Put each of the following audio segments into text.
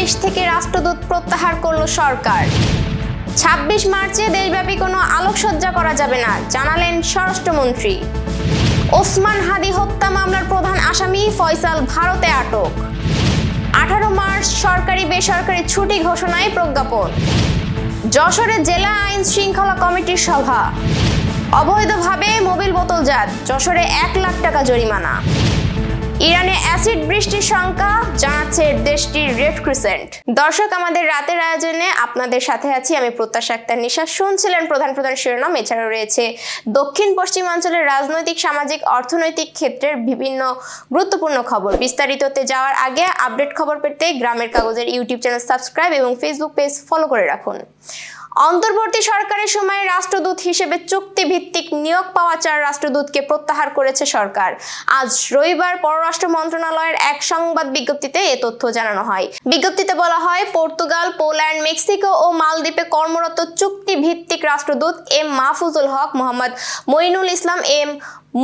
দেশ থেকে রাষ্ট্রদূত প্রত্যাহার করল সরকার। ২৬ মার্চে দেশব্যাপী কোনো আলোকসজ্জা করা যাবে না, জানালেন স্বরাষ্ট্রমন্ত্রী। ওসমান হাদি হত্যা মামলার প্রধান আসামি ফয়সাল ভারতে আটক। ১৮ মার্চ সরকারি বেসরকারি ছুটি ঘোষণায় প্রজ্ঞাপন। যশোরে জেলা আইন শৃঙ্খলা কমিটির সভা। অবৈধভাবে মোবিল বোতলজাত, যশোরে ১ লাখ টাকা জরিমানা। ইরানে অ্যাসিড বৃষ্টির শঙ্কা, জানাচ্ছে দেশটির রেড ক্রিসেন্ট। দর্শক, আমাদের রাতের আয়োজনে আপনাদের সাথে আছি আমি প্রত্যাশা আক্তার নিশা। শুনছিলেন প্রধান শিরোনাম। এছাড়াও রয়েছে দক্ষিণ পশ্চিমাঞ্চলের রাজনৈতিক, সামাজিক, অর্থনৈতিক ক্ষেত্রের বিভিন্ন গুরুত্বপূর্ণ খবর। বিস্তারিততে যাওয়ার আগে আপডেট খবর পেতে গ্রামের কাগজের ইউটিউব চ্যানেল সাবস্ক্রাইব এবং ফেসবুক পেজ ফলো করে রাখুন। অন্তর্বর্তী সরকারের সময় রাষ্ট্রদূত হিসেবে চুক্তিভিত্তিক নিয়োগ পাওয়া ৪ রাষ্ট্রদূতকে প্রত্যাহার করেছে সরকার। আজ রবিবার পররাষ্ট্র মন্ত্রণালয়ের এক সংবাদ বিজ্ঞপ্তিতে এ তথ্য জানানো হয়। বিজ্ঞপ্তিতে বলা হয়, পর্তুগাল, পোল্যান্ড, মেক্সিকো ও মালদ্বীপে কর্মরত চুক্তিভিত্তিক রাষ্ট্রদূত এম মাহফুজুল হক, মোহাম্মদ মঈনুল ইসলাম, এম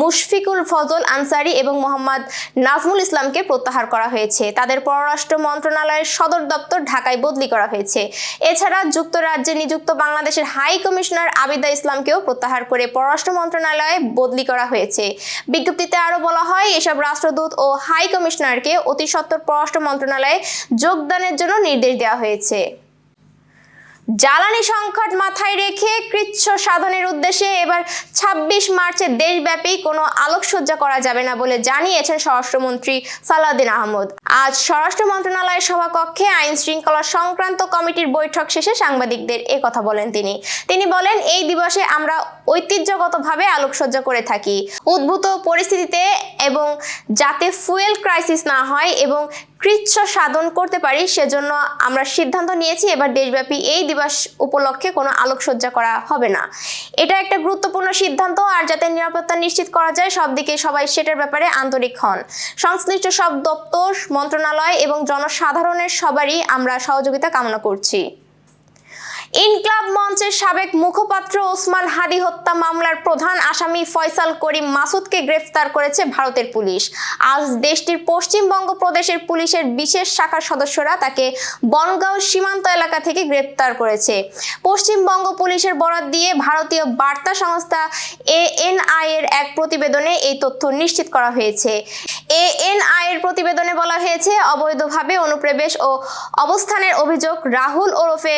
মুশফিকুল ফজল আনসারি এবং মোহাম্মদ নাজমুল ইসলামকে প্রত্যাহার করা হয়েছে। তাদের পররাষ্ট্র মন্ত্রণালয়ের সদর দপ্তর ঢাকায় বদলি করা হয়েছে। এছাড়া যুক্তরাজ্যে নিযুক্ত বাংলাদেশের হাই কমিশনার আবিদা ইসলামকেও প্রত্যাহার করে পররাষ্ট্র মন্ত্রণালয়ে বদলি করা হয়েছে। বিজ্ঞপ্তিতে আরও বলা হয়, এসব রাষ্ট্রদূত ও হাই কমিশনারকে অতি সত্বর পররাষ্ট্র মন্ত্রণালয়ে যোগদানের জন্য নির্দেশ দেওয়া হয়েছে। জ্বালানি সংকট মাথায় রেখে কৃচ্ছ সাধনের উদ্দেশ্যে এবার ২৬ মার্চে দেশব্যাপী কোনো আলোকসজ্জা করা যাবে না বলে জানিয়েছেন স্বরাষ্ট্রমন্ত্রী সালাউদ্দিন আহমদ। আজ স্বরাষ্ট্র মন্ত্রণালয়ের সভাকক্ষে আইন শৃঙ্খলা সংক্রান্ত কমিটির বৈঠক শেষে সাংবাদিকদের এ কথা বলেন তিনি বলেন, এই দিবসে আমরা ঐতিহ্যগতভাবে আলোকসজ্জা করে থাকি। উদ্ভূত পরিস্থিতিতে এবং যাতে ফুয়েল ক্রাইসিস না হয় এবং কৃচ্ছ সাধন করতে পারি, সেজন্য আমরা সিদ্ধান্ত নিয়েছি এবার দেশব্যাপী এই দিবস উপলক্ষে কোনো আলোকসজ্জা করা হবে না। এটা একটা গুরুত্বপূর্ণ সিদ্ধান্ত, আর যাতে নিরাপত্তা নিশ্চিত করা যায় সব দিকে সবাই সেটার ব্যাপারে আন্তরিক হন। সংশ্লিষ্ট সব দপ্তর, মন্ত্রণালয় এবং জনসাধারণের সবারই আমরা সহযোগিতা কামনা করছি। ইনকলাব মঞ্চের সাবেক মুখপাত্র ওসমান হাদি হত্যা মামলার প্রধান আসামি ফয়সাল করিম মাসুদকে গ্রেফতার করেছে ভারতের পুলিশ। আজ দেশটির পশ্চিমবঙ্গ প্রদেশের পুলিশের বিশেষ শাখার সদস্যরা তাকে বনগাঁও সীমান্ত এলাকা থেকে গ্রেফতার করেছে। পশ্চিমবঙ্গ পুলিশের বরাত দিয়ে ভারতীয় বার্তা সংস্থা ANI এর এক প্রতিবেদনে এই তথ্য নিশ্চিত করা হয়েছে। ANI এর প্রতিবেদনে বলা হয়েছে, অবৈধভাবে অনুপ্রবেশ ও অবস্থানের অভিযোগ রাহুল ওরফে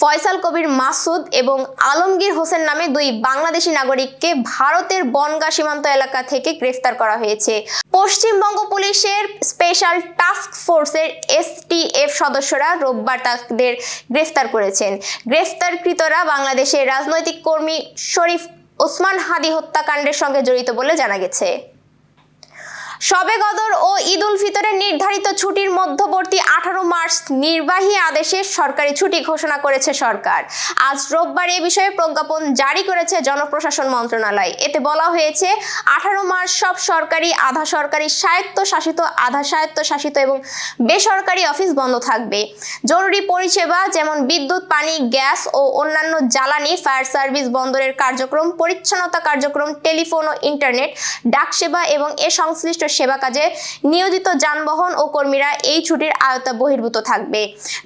ফয়সাল কবির মাসুদ এবং আলমগীর হোসেন নামে ২ বাংলাদেশি নাগরিককে ভারতের বনগাঁ সীমান্ত এলাকা থেকে গ্রেফতার করা হয়েছে। পশ্চিমবঙ্গ পুলিশের স্পেশাল টাস্ক ফোর্সের STF সদস্যরা রোববার তাদের গ্রেফতার করেছেন। গ্রেফতারকৃতরা বাংলাদেশের রাজনৈতিক কর্মী শরীফ ওসমান হাদি হত্যাকাণ্ডের সঙ্গে জড়িত বলে জানা গেছে। শবে কদর ও ঈদ উল ফিতরের নির্ধারিত ছুটির মধ্যবর্তী ১৮ মার্চ নির্বাহী আদেশে সরকারি ছুটি ঘোষণা করেছে সরকার। আজ রোববার এ বিষয়ে প্রজ্ঞাপন জারি করেছে জনপ্রশাসন মন্ত্রণালয়। এতে বলা হয়েছে, ১৮ মার্চ সব সরকারি, আধা সরকারি, স্বায়ত্তশাসিত, আধা স্বায়ত্তশাসিত এবং বেসরকারি অফিস বন্ধ থাকবে। জরুরি পরিষেবা যেমন বিদ্যুৎ, পানি, গ্যাস ও অন্যান্য জ্বালানি, ফায়ার সার্ভিস, বন্দরের কার্যক্রম, পরিচ্ছন্নতা কার্যক্রম, টেলিফোন ও ইন্টারনেট, ডাক সেবা এবং এ সংশ্লিষ্ট সেবা কাজে নিয়োজিত যানবাহন ও কর্মীরা এই ছুটির আওতা বহির্ভূত থাকবে।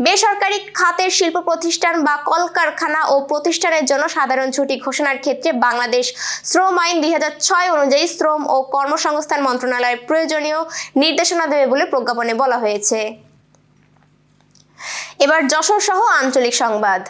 বেসরকারি খাতের শিল্প প্রতিষ্ঠান বা কলকারখানা ও প্রতিষ্ঠানের জন্য সাধারণ ছুটি ঘোষণার ক্ষেত্রে বাংলাদেশ শ্রম আইন ২০০৬ অনুযায়ী শ্রম ও কর্মসংস্থান মন্ত্রণালয়ের প্রয়োজনীয় নির্দেশনা দেবে বলে প্রজ্ঞাপনে বলা হয়েছে। এবার যশোর সহ আঞ্চলিক সংবাদ।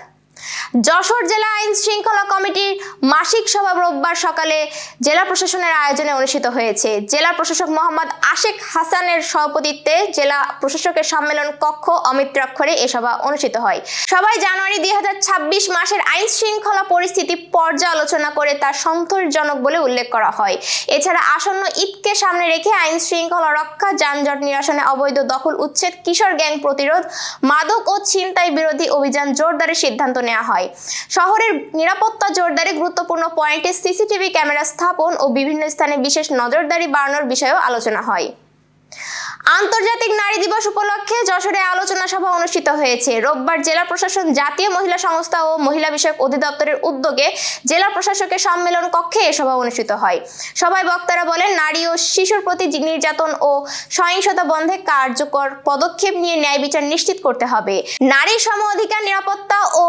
যশোর জেলা আইন শৃঙ্খলা কমিটির মাসিক সভা রোববার সকালে জেলা প্রশাসনের আয়োজনে অনুষ্ঠিত হয়েছে। জেলা প্রশাসক মোহাম্মদ আশেক হাসানের সভাপতিত্বে জেলা প্রশাসকের সম্মেলন কক্ষ অমিত্রাক্ষরে এ সভা অনুষ্ঠিত হয়। সভায় জানুয়ারি ২০২৬ মাসের আইন শৃঙ্খলা পরিস্থিতি পর্যালোচনা করে তা সন্তোষজনক বলে উল্লেখ করা হয়। এছাড়া আসন্ন ঈদকে সামনে রেখে আইন শৃঙ্খলা রক্ষা, যানজট নিরসনে, অবৈধ দখল উচ্ছেদ, কিশোর গ্যাং প্রতিরোধ, মাদক ও ছিনতাই বিরোধী অভিযান জোরদারের সিদ্ধান্ত নেওয়া হয়। শহরের নিরাপত্তা জোরদারে গুরুত্বপূর্ণ পয়েন্টে সিসিটিভি ক্যামেরা স্থাপন ও বিভিন্ন স্থানে বিশেষ নজরদারি বাড়ানোর বিষয়েও আলোচনা হয়। আন্তর্জাতিক নারী দিবস উপলক্ষে যশোরে আলোচনা সভা অনুষ্ঠিত হয়েছে। রোববার জেলা প্রশাসন, জাতীয় মহিলা সংস্থা ও মহিলা বিষয়ক অধিদপ্তরের উদ্যোগে জেলা প্রশাসকের সম্মেলন কক্ষে এ সভা অনুষ্ঠিত হয়। সভায় বক্তারা বলেন, নারী ও শিশুর প্রতি নির্যাতন ও সহিংসতা বন্ধে কার্যকর পদক্ষেপ নিয়ে ন্যায় বিচার নিশ্চিত করতে হবে। নারীর সম অধিকার, নিরাপত্তা ও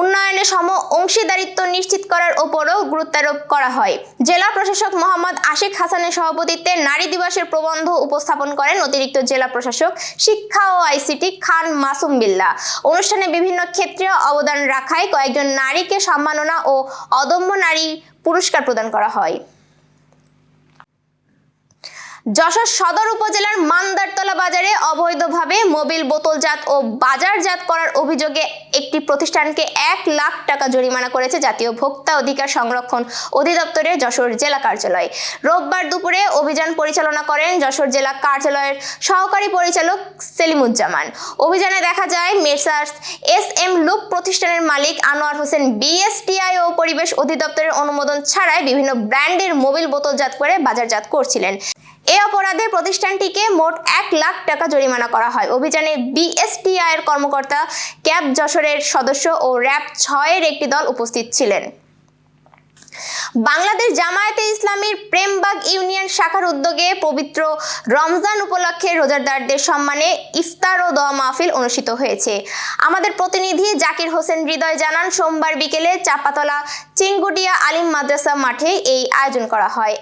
উন্নয়নে সম অংশীদারিত্ব নিশ্চিত করার উপরও গুরুত্বারোপ করা হয়। জেলা প্রশাসক মোহাম্মদ আশিক হাসানের সভাপতিত্বে নারী দিবসের প্রবন্ধ উপস্থাপন করেন অতিরিক্ত জেলা প্রশাসক শিক্ষা ও আইসিটি খান মাসুম বিল্লাহ। অনুষ্ঠানে বিভিন্ন ক্ষেত্রে অবদান রাখায় কয়েকজন নারীকে সম্মাননা ও অদম্য নারী পুরস্কার প্রদান করা হয়। যশোর সদর উপজেলার মান্দারতলা বাজারে অবৈধভাবে মোবিল বোতলজাত ও বাজারজাত করার অভিযোগে একটি প্রতিষ্ঠানকে 1 লাখ টাকা জরিমানা করেছে জাতীয় ভোক্তা অধিকার সংরক্ষণ অধিদপ্তরের যশোর জেলা কার্যালয়। রোববার দুপুরে অভিযান পরিচালনা করেন যশোর জেলা কার্যালয়ের সহকারী পরিচালক সেলিমুজ্জামান। অভিযানে দেখা যায় মেসার্স SM লুক প্রতিষ্ঠানের মালিক আনোয়ার হোসেন BSTI ও পরিবেশ অধিদপ্তরের অনুমোদন ছাড়াই বিভিন্ন ব্র্যান্ডের মোবিল বোতলজাত করে বাজারজাত করছিলেন। এই অপরাধে প্রতিষ্ঠানটিকে মোট 1 লাখ টাকা জরিমানা করা হয়। অভিযানে BSTI এর কর্মকর্তা, ক্যাব যশোরের সদস্য ও র‍্যাব 6 এর একটি দল উপস্থিত ছিলেন। বাংলাদেশ জামায়াতে ইসলামীর প্রেমবাগ ইউনিয়ন শাখার উদ্যোগে পবিত্র রমজান উপলক্ষে রোজাদারদের সম্মানে ইফতার ও দোয়া মাহফিল অনুষ্ঠিত হয়েছে। আমাদের প্রতিনিধি জাকির হোসেন হৃদয় জানান, সোমবার বিকেলে চাপাতলা চিঙ্গুডিয়া আলিম মাদ্রাসা মাঠে এই আয়োজন করা হয়।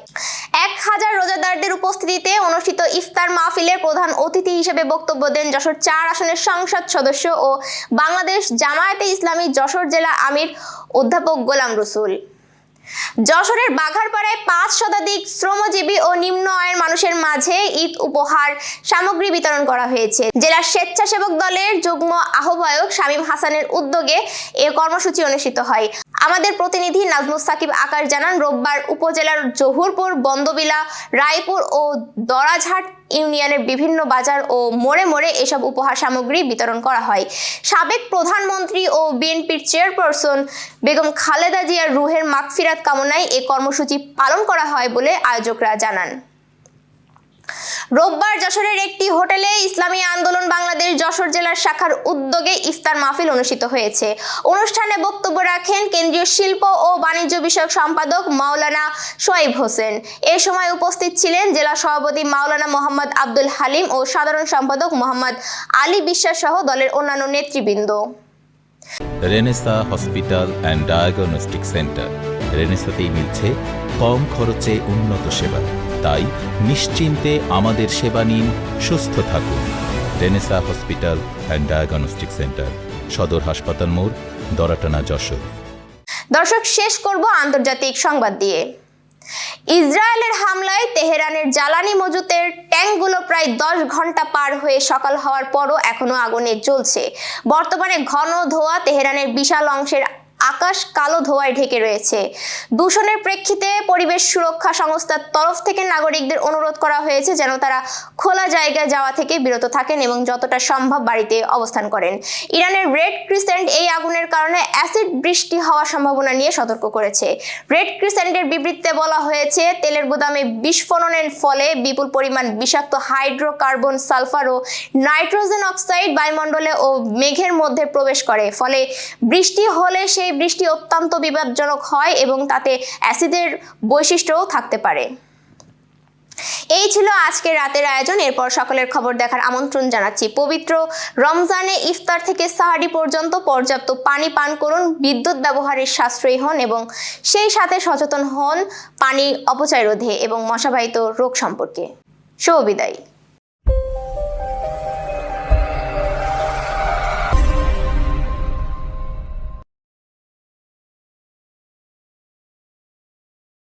1000 রোজাদারদের উপস্থিতিতে অনুষ্ঠিত ইফতার মাহফিলের প্রধান অতিথি হিসেবে বক্তব্য দেন যশোর 4 আসনের সংসদ সদস্য ও বাংলাদেশ জামায়াতে ইসলামী যশোর জেলা আমির অধ্যাপক গোলাম রসুল। যশোরের বাঘারপাড়ায় 5 শতাধিক শ্রমজীবী ও নিম্ন আয়ের মানুষের মাঝে ঈদ উপহার সামগ্রী বিতরণ করা হয়েছে। জেলা স্বেচ্ছাসেবক দলের যুগ্ম আহ্বায়ক শামীম হাসানের উদ্যোগে এ কর্মসূচি অনুষ্ঠিত হয়। আমাদের প্রতিনিধি নাজমুস সাকিব আকাশ জানান, রোববার উপজেলার জহুরপুর, বন্দবিলা, রায়পুর ও দরাজহাট ইউনিয়নের বিভিন্ন বাজার ও মোড়ে মোড়ে এসব উপহার সামগ্রী বিতরণ করা হয়। সাবেক প্রধানমন্ত্রী ও বিএনপির চেয়ারপারসন বেগম খালেদা জিয়ার রুহের মাগফিরাত কামনায় এই কর্মসূচি পালন করা হয় বলে আয়োজকরা জানান। রোববার যশোরের একটি হোটেলে ইসলামী আন্দোলন বাংলাদেশ যশোর জেলার শাখার উদ্যোগে ইফতার মাহফিল অনুষ্ঠিত হয়েছে। অনুষ্ঠানে বক্তব্য রাখেন কেন্দ্রীয় শিল্প ও বাণিজ্য বিষয়ক সম্পাদক মাওলানা সোয়াইব হোসেন। এ সময় উপস্থিত ছিলেন জেলা সভাপতি মাওলানা মোহাম্মদ আব্দুল হালিম ও সাধারণ সম্পাদক মোহাম্মদ আলী বিশ্বাস সহ দলের অন্যান্য নেতৃবৃন্দ। Renaissance hospital and diagnostic centre. রেনেসাতেই মিলছে কম খরচে উন্নত সেবা, তাই নিশ্চিন্তে আমাদের সেবা নিন, সুস্থ থাকুন। Renaissance hospital and diagnostic centre, সদর হাসপাতাল মোড়, দরাটানা, যশোর। দর্শক, শেষ করব আন্তর্জাতিক সংবাদ দিয়ে। ইসরায়েলের হামলায় তেহরানের জ্বালানি মজুতের ট্যাঙ্কগুলো প্রায় 10 ঘন্টা পার হয়ে সকাল হওয়ার পরও এখনো আগুনে জ্বলছে। বর্তমানে ঘন ধোঁয়া, তেহরানের বিশাল অংশের আকাশ কালো ধোঁয়ায় ঢেকে রয়েছে। দূষণের প্রেক্ষিতে পরিবেশ সুরক্ষা সংস্থার তরফ থেকে নাগরিকদের অনুরোধ করা হয়েছে যেন তারা খোলা জায়গায় যাওয়া থেকে বিরত থাকেন এবং যতটা সম্ভব বাড়িতে অবস্থান করেন। ইরানের রেড ক্রিসেন্ট এই আগুনের কারণে অ্যাসিড বৃষ্টি হওয়ার সম্ভাবনা নিয়ে সতর্ক করেছে। রেড ক্রিসেন্টের বিবৃতিতে বলা হয়েছে, তেলের গুদামে বিস্ফোরণের ফলে বিপুল পরিমাণ বিষাক্ত হাইড্রোকার্বন, সালফার ও নাইট্রোজেন অক্সাইড বায়ুমণ্ডলে ও মেঘের মধ্যে প্রবেশ করে। ফলে বৃষ্টি হলে সেই বৃষ্টি অত্যন্ত বিপজ্জনক হয় এবং তাতে অ্যাসিডের বৈশিষ্ট্যও থাকতে পারে। এই ছিল আজকের রাতের আয়োজন। এরপর সকলের খবর দেখার আমন্ত্রণ জানাচ্ছি। পবিত্র রমজানে ইফতার থেকে সাহারি পর্যন্ত পর্যাপ্ত পানি পান করুন, বিদ্যুৎ ব্যবহারের সাশ্রয়ী হন এবং সেই সাথে সচেতন হন পানি অপচয় রোধে এবং মশাবাহিত রোগ সম্পর্কে। শুভ বিদায়।